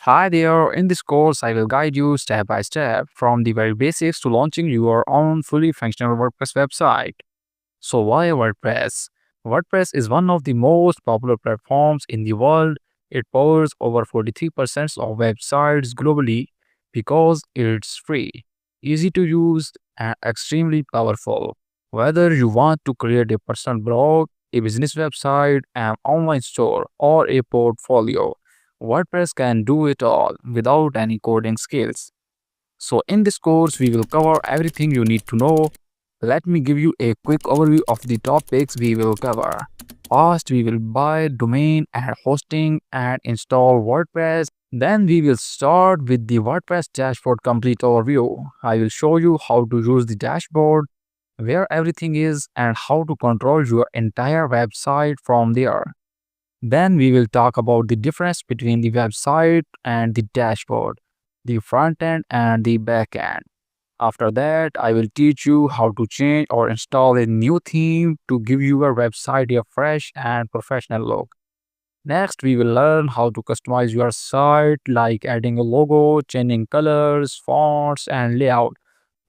Hi there, in this course I will guide you step by step from the very basics to launching your own fully functional WordPress website. So why WordPress? WordPress is one of the most popular platforms in the world. It powers over 43% of websites globally because it's free, easy to use, and extremely powerful. Whether you want to create a personal blog, a business website, an online store, or a portfolio, WordPress can do it all without any coding skills. So in this course, we will cover everything you need to know. Let me give you a quick overview of the topics we will cover. First, we will buy domain and hosting and install WordPress. Then we will start with the WordPress dashboard complete overview. I will show you how to use the dashboard, where everything is, and how to control your entire website from there. Then we will talk about the difference between the website and the dashboard, the front end and the back end. After that, I will teach you how to change or install a new theme to give your website a fresh and professional look. Next, we will learn how to customize your site, like adding a logo, changing colors, fonts, and layout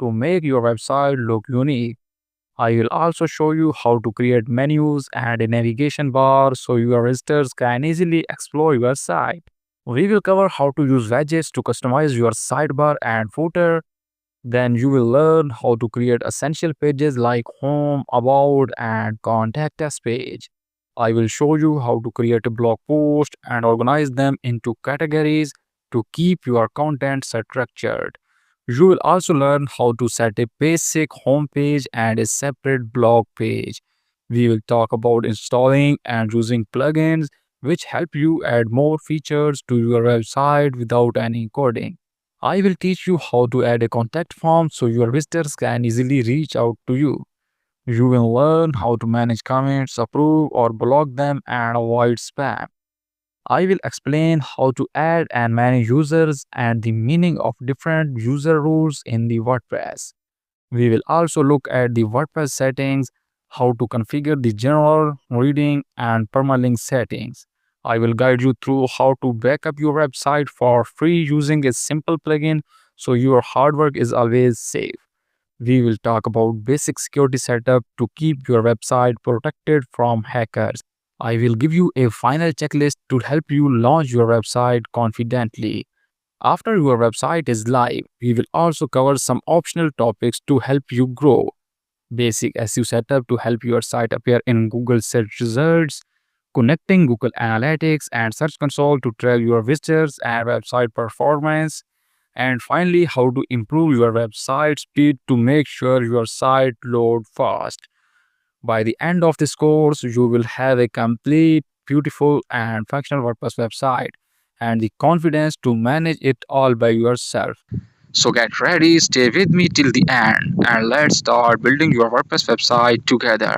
to make your website look unique. I will also show you how to create menus and a navigation bar so your visitors can easily explore your site. We will cover how to use widgets to customize your sidebar and footer. Then you will learn how to create essential pages like home, about, and contact us page. I will show you how to create a blog post and organize them into categories to keep your content structured. You will also learn how to set a basic home page and a separate blog page. We will talk about installing and using plugins which help you add more features to your website without any coding. I will teach you how to add a contact form so your visitors can easily reach out to you. You will learn how to manage comments, approve or block them, and avoid spam. I will explain how to add and manage users and the meaning of different user rules in the WordPress. We will also look at the WordPress settings, how to configure the general, reading, and permalink settings. I will guide you through how to backup your website for free using a simple plugin so your hard work is always safe. We will talk about basic security setup to keep your website protected from hackers. I will give you a final checklist to help you launch your website confidently. After your website is live, we will also cover some optional topics to help you grow. Basic SEO setup to help your site appear in Google search results, connecting Google Analytics and Search Console to track your visitors and website performance, and finally, how to improve your website speed to make sure your site load fast. By the end of this course, you will have a complete, beautiful, and functional WordPress website and the confidence to manage it all by yourself. So get ready, stay with me till the end, and let's start building your WordPress website together.